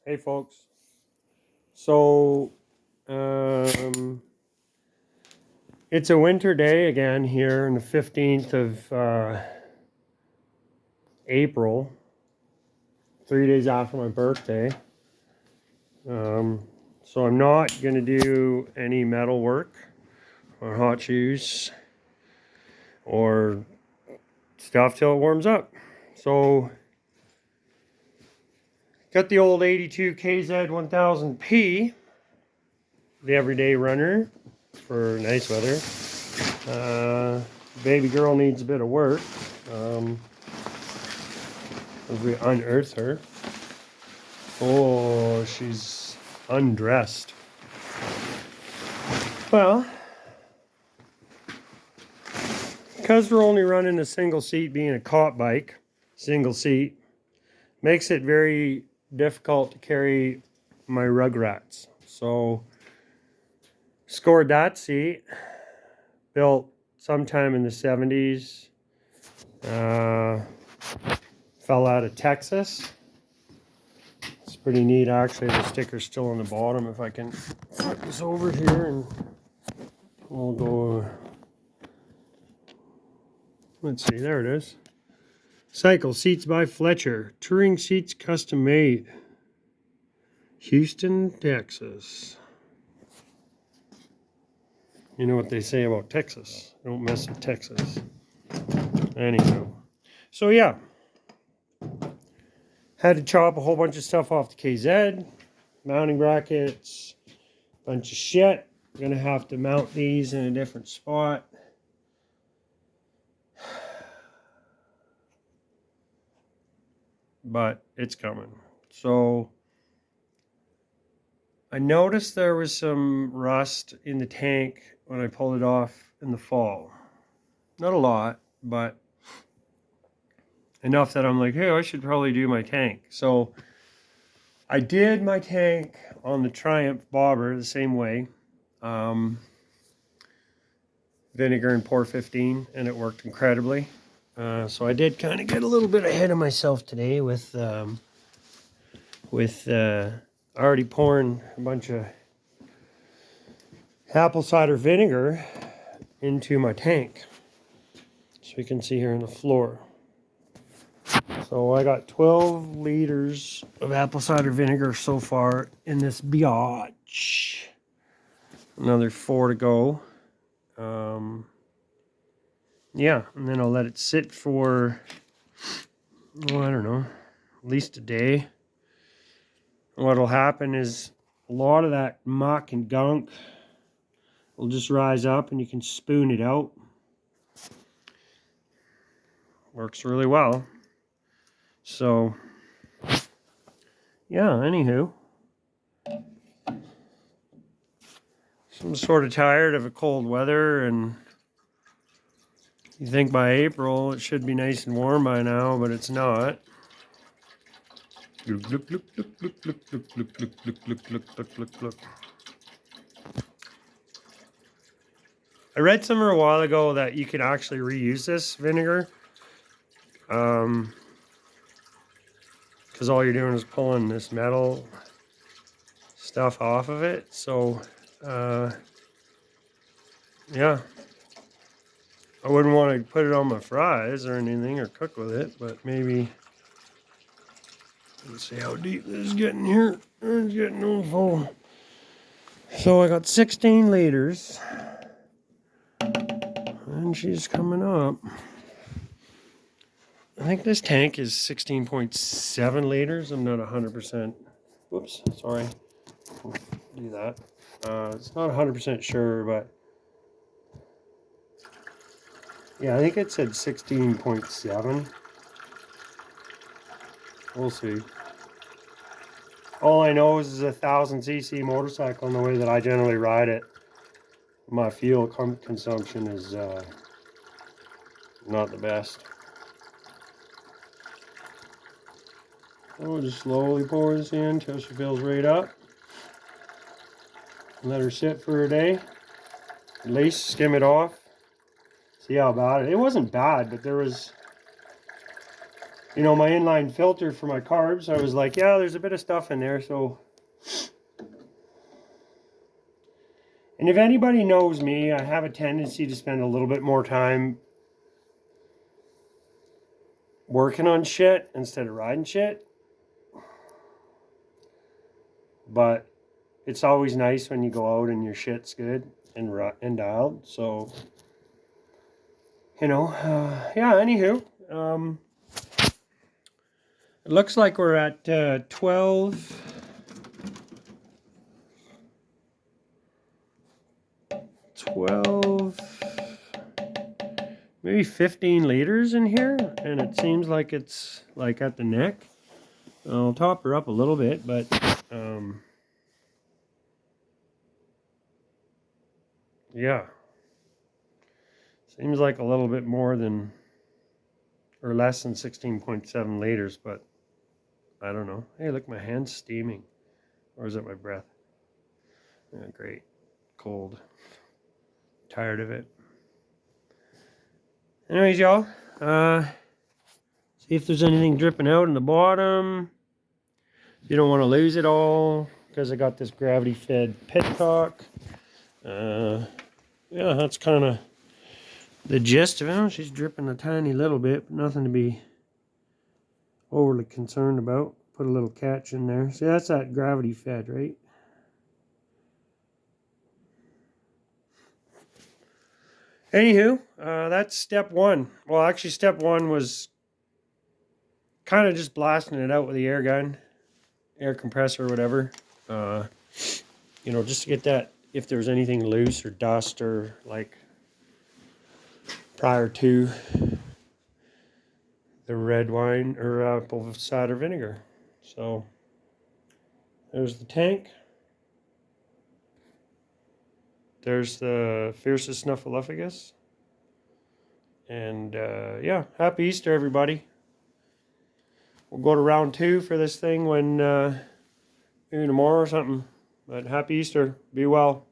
Hey folks, so it's a winter day again here on the 15th of April, 3 days after my birthday. So I'm not going to do any metal work on hot shoes or stuff till it warms up. So got the old 82 KZ1000P, the everyday runner for nice weather. Baby girl needs a bit of work as we unearth her. Oh, she's undressed. Well, because we're only running a single seat, being a cop bike, single seat, makes it very difficult to carry my rugrats. So, scored that seat, built sometime in the 70s, fell out of Texas. It's pretty neat, actually. The sticker's still on the bottom. If I can flip this over here and we'll go. Let's see, there it is. Cycle seats by Fletcher. Touring seats custom made. Houston, Texas. You know what they say about Texas. Don't mess with Texas. Anyhow. So yeah. Had to chop a whole bunch of stuff off the KZ. Mounting brackets. Bunch of shit. Gonna have to mount these in a different spot. But it's coming. So I noticed there was some rust in the tank when I pulled it off in the fall. Not a lot, but enough that I'm like, hey, I should probably do my tank. So I did my tank on the Triumph bobber the same way. Vinegar and pour 15, and it worked incredibly. So I did kind of get a little bit ahead of myself today with already pouring a bunch of apple cider vinegar into my tank. So you can see here on the floor. So I got 12 liters of apple cider vinegar so far in this biatch. Another 4 to go. Yeah, and then I'll let it sit for, oh, I don't know, at least a day. What'll happen is a lot of that muck and gunk will just rise up and you can spoon it out. Works really well. So, yeah, anywho. I'm sort of tired of a cold weather, and you think by April it should be nice and warm by now, but it's not. Look, look, look, look, look, look, look, look, look, look, look, look, look, look. I read somewhere a while ago that you can actually reuse this vinegar. Because all you're doing is pulling this metal stuff off of it. So, yeah. I wouldn't want to put it on my fries or anything or cook with it, but maybe. Let's see how deep this is getting here. It's getting all full. So I got 16 liters. And she's coming up. I think this tank is 16.7 liters. I'm not 100%. Whoops, sorry. Do that. It's not 100% sure, but yeah, I think it said 16.7. We'll see. All I know is it's a 1000cc motorcycle, and the way that I generally ride it, my fuel consumption is not the best. I'll just slowly pour this in until she fills right up. Let her sit for a day. At least skim it off. See how bad it wasn't bad, but there was you know, my inline filter for my carbs, I was like, yeah, there's a bit of stuff in there, so. And if anybody knows me, I have a tendency to spend a little bit more time working on shit instead of riding shit. But it's always nice when you go out and your shit's good and dialed. So, you know, yeah, anywho. It looks like we're at 12. 12, maybe 15 liters in here, and it seems like it's like at the neck. I'll top her up a little bit, but yeah, seems like a little bit more than or less than 16.7 liters, but I don't know. Hey, look, my hand's steaming, or is it my breath? Yeah, great, cold, tired of it. Anyways, y'all, see if there's anything dripping out in the bottom. You don't want to lose it all because I got this gravity-fed petcock. Yeah, that's kind of the gist of it. Oh, she's dripping a tiny little bit, but nothing to be overly concerned about. Put a little catch in there. See, that's that gravity-fed, right? Anywho, that's step one. Well, actually, step one was kind of just blasting it out with the air gun, air compressor, or whatever. You know, just to get that, if there's anything loose or dust or like prior to the red wine or apple cider vinegar. So there's the tank. There's the fiercest snuffleupagus. And yeah, happy Easter, everybody. We'll go to round 2 for this thing when maybe tomorrow or something. But happy Easter. Be well.